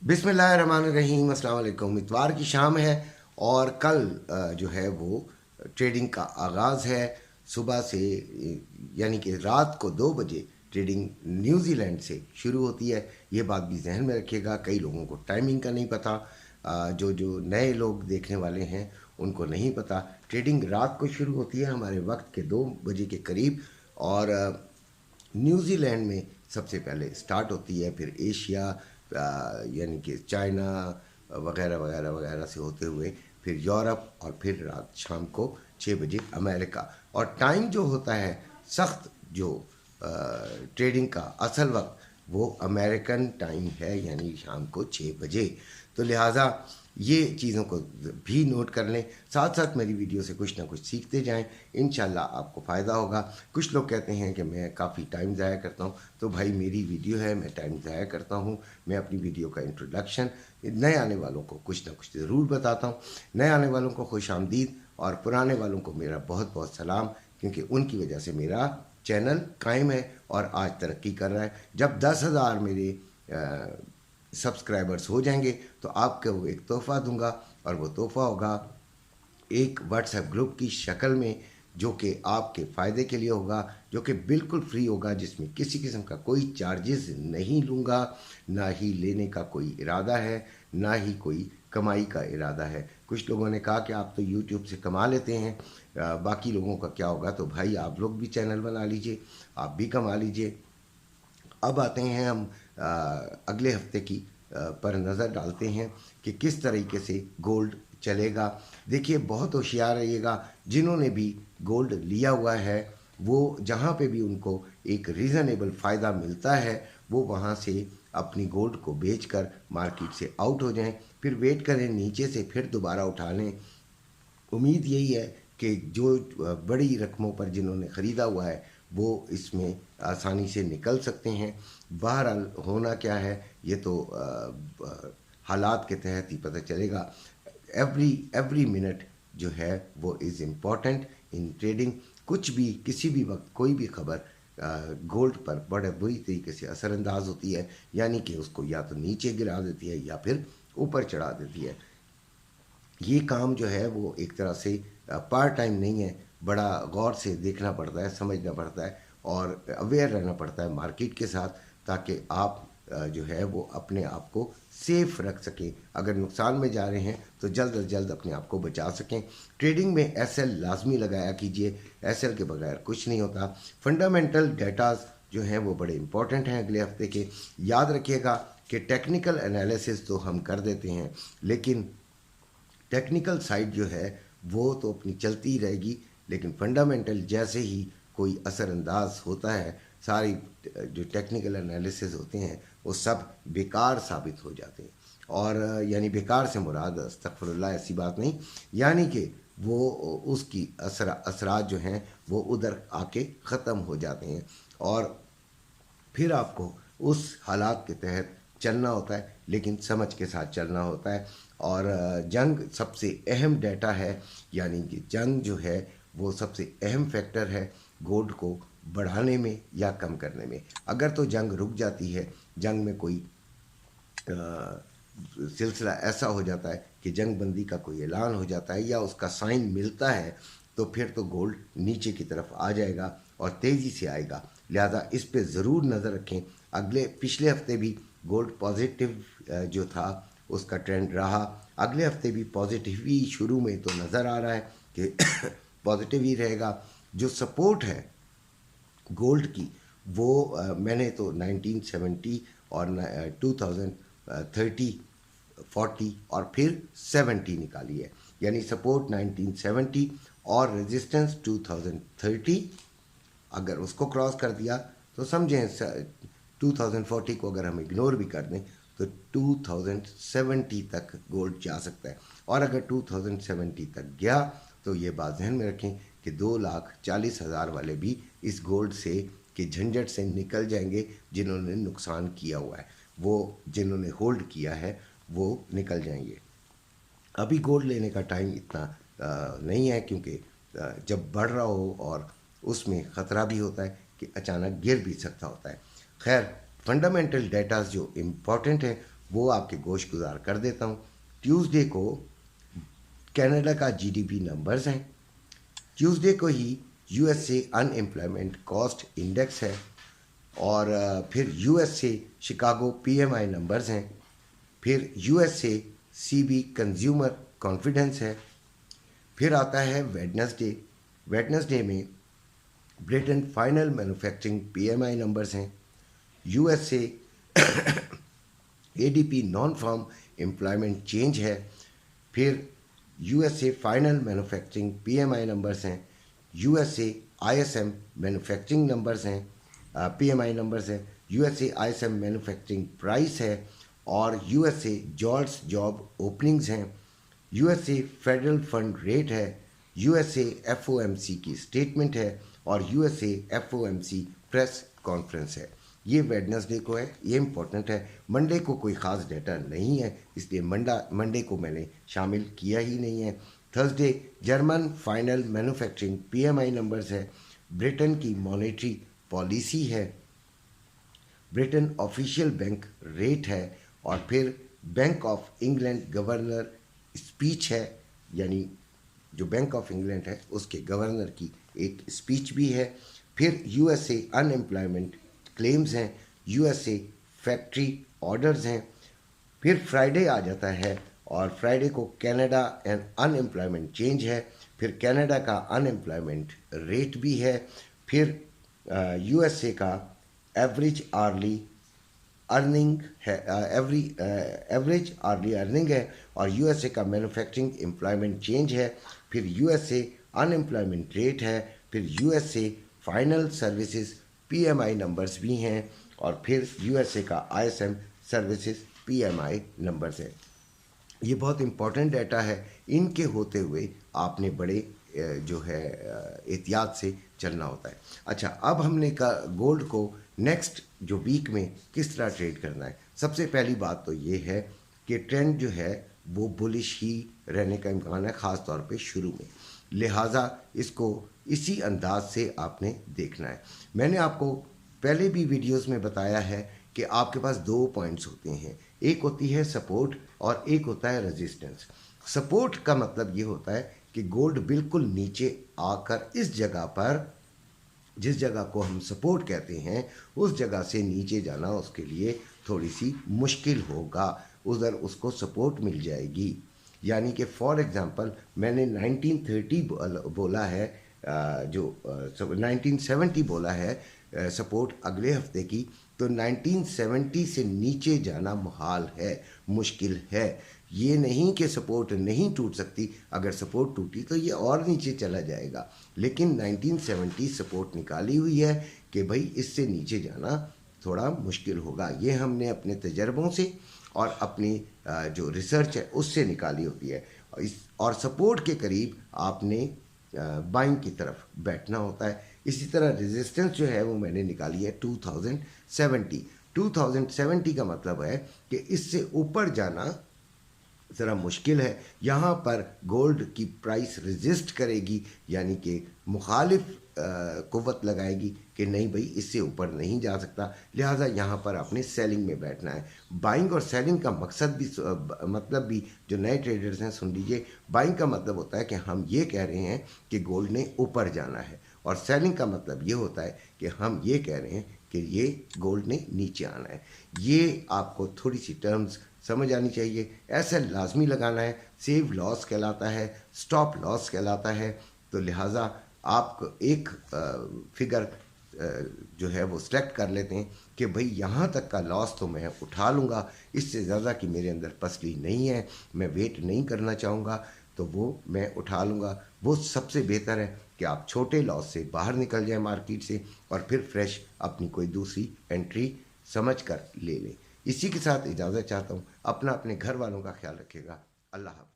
बिस्मिल्लाहिर्रहमानिर्रहीम, अस्सलाम वालेकुम। इतवार की शाम है और कल जो है वो ट्रेडिंग का आगाज़ है सुबह से, यानी कि रात को 2 बजे ट्रेडिंग न्यूजीलैंड से शुरू होती है। ये बात भी जहन में रखिएगा, कई लोगों को टाइमिंग का नहीं पता। जो जो नए लोग देखने वाले हैं उनको नहीं पता। ट्रेडिंग रात को शुरू होती है हमारे वक्त के 2 बजे के करीब, और न्यूजीलैंड में सबसे पहले स्टार्ट होती है, फिर एशिया यानी कि चाइना वगैरह वगैरह वगैरह से होते हुए फिर यूरोप, और फिर रात शाम को 6 बजे अमेरिका। और टाइम जो होता है सख्त, जो ट्रेडिंग का असल वक्त वो अमेरिकन टाइम है, यानी शाम को 6 बजे। तो लिहाजा ये चीज़ों को भी नोट कर लें, साथ साथ मेरी वीडियो से कुछ ना कुछ सीखते जाएं, इंशाल्लाह आपको फ़ायदा होगा। कुछ लोग कहते हैं कि मैं काफ़ी टाइम ज़ाया करता हूं, तो भाई मेरी वीडियो है, मैं टाइम ज़ाया करता हूं। मैं अपनी वीडियो का इंट्रोडक्शन नए आने वालों को कुछ ना कुछ ज़रूर बताता हूं। नए आने वालों को खुश आमदीद, और पुराने वालों को मेरा बहुत बहुत सलाम, क्योंकि उनकी वजह से मेरा चैनल कायम है और आज तरक्की कर रहा है। जब 10,000 मेरे सब्सक्राइबर्स हो जाएंगे तो आपको एक तोहफ़ा दूंगा, और वो तोहफ़ा होगा एक व्हाट्सएप ग्रुप की शक्ल में, जो कि आपके फ़ायदे के लिए होगा, जो कि बिल्कुल फ्री होगा, जिसमें किसी किस्म का कोई चार्जेस नहीं लूँगा, ना ही लेने का कोई इरादा है, ना ही कोई कमाई का इरादा है। कुछ लोगों ने कहा कि आप तो यूट्यूब से कमा लेते हैं, बाकी लोगों का क्या होगा। तो भाई आप लोग भी चैनल बना लीजिए, आप भी कमा लीजिए। अब आते हैं हम अगले हफ्ते की पर नज़र डालते हैं कि किस तरीके से गोल्ड चलेगा। देखिए, बहुत होशियार रहिएगा। जिन्होंने भी गोल्ड लिया हुआ है वो जहाँ पे भी उनको एक रीज़नेबल फ़ायदा मिलता है वो वहाँ से अपनी गोल्ड को बेचकर मार्केट से आउट हो जाएं, फिर वेट करें नीचे से, फिर दोबारा उठा लें। उम्मीद यही है कि जो बड़ी रकमों पर जिन्होंने ख़रीदा हुआ है वो इसमें आसानी से निकल सकते हैं। बहरहाल होना क्या है ये तो हालात के तहत ही पता चलेगा। एवरी एवरी मिनट जो है वो इज़ इम्पॉर्टेंट इन ट्रेडिंग। कुछ भी किसी भी वक्त कोई भी खबर गोल्ड पर बड़े बुरी तरीके से असरअंदाज होती है, यानी कि उसको या तो नीचे गिरा देती है या फिर ऊपर चढ़ा देती है। ये काम जो है वो एक तरह से पार्ट टाइम नहीं है, बड़ा गौर से देखना पड़ता है, समझना पड़ता है, और अवेयर रहना पड़ता है मार्केट के साथ, ताकि आप जो है वो अपने आप को सेफ रख सकें। अगर नुकसान में जा रहे हैं तो जल्द अज जल्द अपने आप को बचा सकें। ट्रेडिंग में एसएल लाजमी लगाया कीजिए, एसएल के बगैर कुछ नहीं होता। फंडामेंटल डेटाज जो हैं वो बड़े इंपॉर्टेंट हैं अगले हफ्ते के। याद रखिएगा कि टेक्निकल एनालिसिस तो हम कर देते हैं, लेकिन टेक्निकल साइड जो है वो तो अपनी चलती ही रहेगी, लेकिन फंडामेंटल जैसे ही कोई असरअंदाज होता है, सारी जो टेक्निकल एनालिसिस होते हैं वो सब बेकार साबित हो जाते हैं। और यानी बेकार से मुराद अस्तगफिरुल्लाह ऐसी बात नहीं, यानी कि वो उसकी असरात जो हैं वो उधर आके ख़त्म हो जाते हैं, और फिर आपको उस हालात के तहत चलना होता है, लेकिन समझ के साथ चलना होता है। और जंग सबसे अहम डेटा है, यानी कि जंग जो है वो सबसे अहम फैक्टर है गोल्ड को बढ़ाने में या कम करने में। अगर तो जंग रुक जाती है, जंग में कोई सिलसिला ऐसा हो जाता है कि जंग बंदी का कोई ऐलान हो जाता है या उसका साइन मिलता है, तो फिर तो गोल्ड नीचे की तरफ आ जाएगा और तेज़ी से आएगा। लिहाजा इस पे ज़रूर नज़र रखें। पिछले हफ्ते भी गोल्ड पॉजिटिव जो था उसका ट्रेंड रहा, अगले हफ्ते भी पॉजिटिव ही शुरू में तो नज़र आ रहा है कि पॉजिटिव ही रहेगा। जो सपोर्ट है गोल्ड की वो मैंने तो 1970 और 2030, 40 और फिर 70 निकाली है, यानी सपोर्ट 1970 और रेजिस्टेंस 2030। अगर उसको क्रॉस कर दिया तो समझें 2040 को अगर हम इग्नोर भी कर दें तो 2070 तक गोल्ड जा सकता है। और अगर 2070 तक गया तो ये बात ध्यान में रखें कि 2,40,000 वाले भी इस गोल्ड से के झंझट से निकल जाएंगे। जिन्होंने नुकसान किया हुआ है, वो जिन्होंने होल्ड किया है वो निकल जाएंगे। अभी गोल्ड लेने का टाइम इतना नहीं है, क्योंकि जब बढ़ रहा हो और उसमें ख़तरा भी होता है कि अचानक गिर भी सकता होता है। खैर, फंडामेंटल डेटाज जो इम्पॉर्टेंट है वो आपके गोश गुजार कर देता हूँ। ट्यूसडे को कनाडा का जीडीपी नंबर्स हैं। ट्यूसडे को ही यूएसए अनएम्प्लॉयमेंट कॉस्ट इंडेक्स है, और फिर यूएसए शिकागो पीएमआई नंबर्स हैं। फिर यूएसए सीबी कंज्यूमर कॉन्फिडेंस है। फिर आता है वेडनेसडे। वेडनेसडे में Britain final manufacturing PMI numbers हैं। USA ADP non farm employment change है। फिर USA final manufacturing PMI numbers हैं। यूएसए आईएसएम मैन्युफैक्चरिंग नंबर्स हैं, पीएमआई नंबर्स हैं। यूएसए आईएसएम मैन्युफैक्चरिंग प्राइस है, और यूएसए जॉब्स जॉब ओपनिंग्स हैं। यूएसए फेडरल फंड रेट है। यूएसए एफओएमसी की स्टेटमेंट है, और यूएसए एफओएमसी प्रेस कॉन्फ्रेंस है। ये वेडनेसडे को है, ये इम्पोर्टेंट है। मंडे को कोई ख़ास डाटा नहीं है, इसलिए मंडे को मैंने शामिल किया ही नहीं है। Thursday German final manufacturing PMI numbers है। ब्रिटेन की मॉनेटरी पॉलिसी है। ब्रिटेन ऑफिशियल बैंक रेट है, और फिर bank of England governor speech है, यानी जो बैंक ऑफ इंग्लैंड है उसके गवर्नर की एक स्पीच भी है। फिर यूएसए अनएम्प्लॉयमेंट क्लेम्स हैं। यूएसए फैक्ट्री ऑर्डर्स हैं। फिर फ्राइडे आ जाता है, और फ्राइडे को कनाडा एंड अनएम्प्लॉयमेंट चेंज है। फिर कनाडा का अनएम्प्लॉयमेंट रेट भी है। फिर यूएसए का एवरेज आर्ली अर्निंग है, एवरेज आर्ली अर्निंग है, और यूएसए का मैन्युफैक्चरिंग एम्प्लॉयमेंट चेंज है। फिर यूएसए अनएम्प्लॉयमेंट रेट है। फिर USA final services PMI numbers भी हैं, और फिर यूएसए का आईएसएम सर्विसेज पीएमआई नंबर्स है। ये बहुत इंपॉर्टेंट डाटा है। इनके होते हुए आपने बड़े जो है एहतियात से चलना होता है। अच्छा, अब हमने गोल्ड को नेक्स्ट जो वीक में किस तरह ट्रेड करना है। सबसे पहली बात तो ये है कि ट्रेंड जो है वो बुलिश ही रहने का इम्कान है, ख़ास तौर पे शुरू में। लिहाजा इसको इसी अंदाज से आपने देखना है। मैंने आपको पहले भी वीडियोस में बताया है कि आपके पास दो पॉइंट्स होते हैं, एक होती है सपोर्ट और एक होता है रेजिस्टेंस। सपोर्ट का मतलब ये होता है कि गोल्ड बिल्कुल नीचे आकर इस जगह पर, जिस जगह को हम सपोर्ट कहते हैं, उस जगह से नीचे जाना उसके लिए थोड़ी सी मुश्किल होगा, उधर उसको सपोर्ट मिल जाएगी। यानी कि फॉर एग्ज़ाम्पल मैंने 1930 बोला है, जो 1970 बोला है सपोर्ट अगले हफ्ते की, तो 1970 से नीचे जाना मुहाल है, मुश्किल है। ये नहीं कि सपोर्ट नहीं टूट सकती, अगर सपोर्ट टूटी तो ये और नीचे चला जाएगा, लेकिन 1970 सपोर्ट निकाली हुई है कि भाई इससे नीचे जाना थोड़ा मुश्किल होगा। ये हमने अपने तजर्बों से और अपनी जो रिसर्च है उससे निकाली होती है। और सपोर्ट के करीब आपने बाइंग की तरफ बैठना होता है। इसी तरह रेजिस्टेंस जो है वो मैंने निकाली है 2070। 2070 का मतलब है कि इससे ऊपर जाना ज़रा मुश्किल है। यहाँ पर गोल्ड की प्राइस रेजिस्ट करेगी, यानी कि मुखालिफ कुव्वत लगाएगी कि नहीं भाई इससे ऊपर नहीं जा सकता, लिहाजा यहाँ पर आपने सेलिंग में बैठना है। बाइंग और सेलिंग का मकसद भी मतलब भी जो नए ट्रेडर्स हैं सुन लीजिए। बाइंग का मतलब होता है कि हम ये कह रहे हैं कि गोल्ड ने ऊपर जाना है, और सेलिंग का मतलब ये होता है कि हम ये कह रहे हैं कि ये गोल्ड ने नीचे आना है। ये आपको थोड़ी सी टर्म्स समझ आनी चाहिए। ऐसा लाजमी लगाना है। सेव लॉस कहलाता है, स्टॉप लॉस कहलाता है। तो लिहाजा आप एक फिगर जो है वो सिलेक्ट कर लेते हैं कि भाई यहाँ तक का लॉस तो मैं उठा लूँगा, इससे ज़्यादा कि मेरे अंदर पसली नहीं है, मैं वेट नहीं करना चाहूँगा, तो वो मैं उठा लूँगा। वो सबसे बेहतर है कि आप छोटे लॉस से बाहर निकल जाएं मार्केट से, और फिर फ्रेश अपनी कोई दूसरी एंट्री समझ कर ले लें। इसी के साथ इजाज़त चाहता हूँ। अपना अपने घर वालों का ख्याल रखिएगा। अल्लाह हाफ़िज़।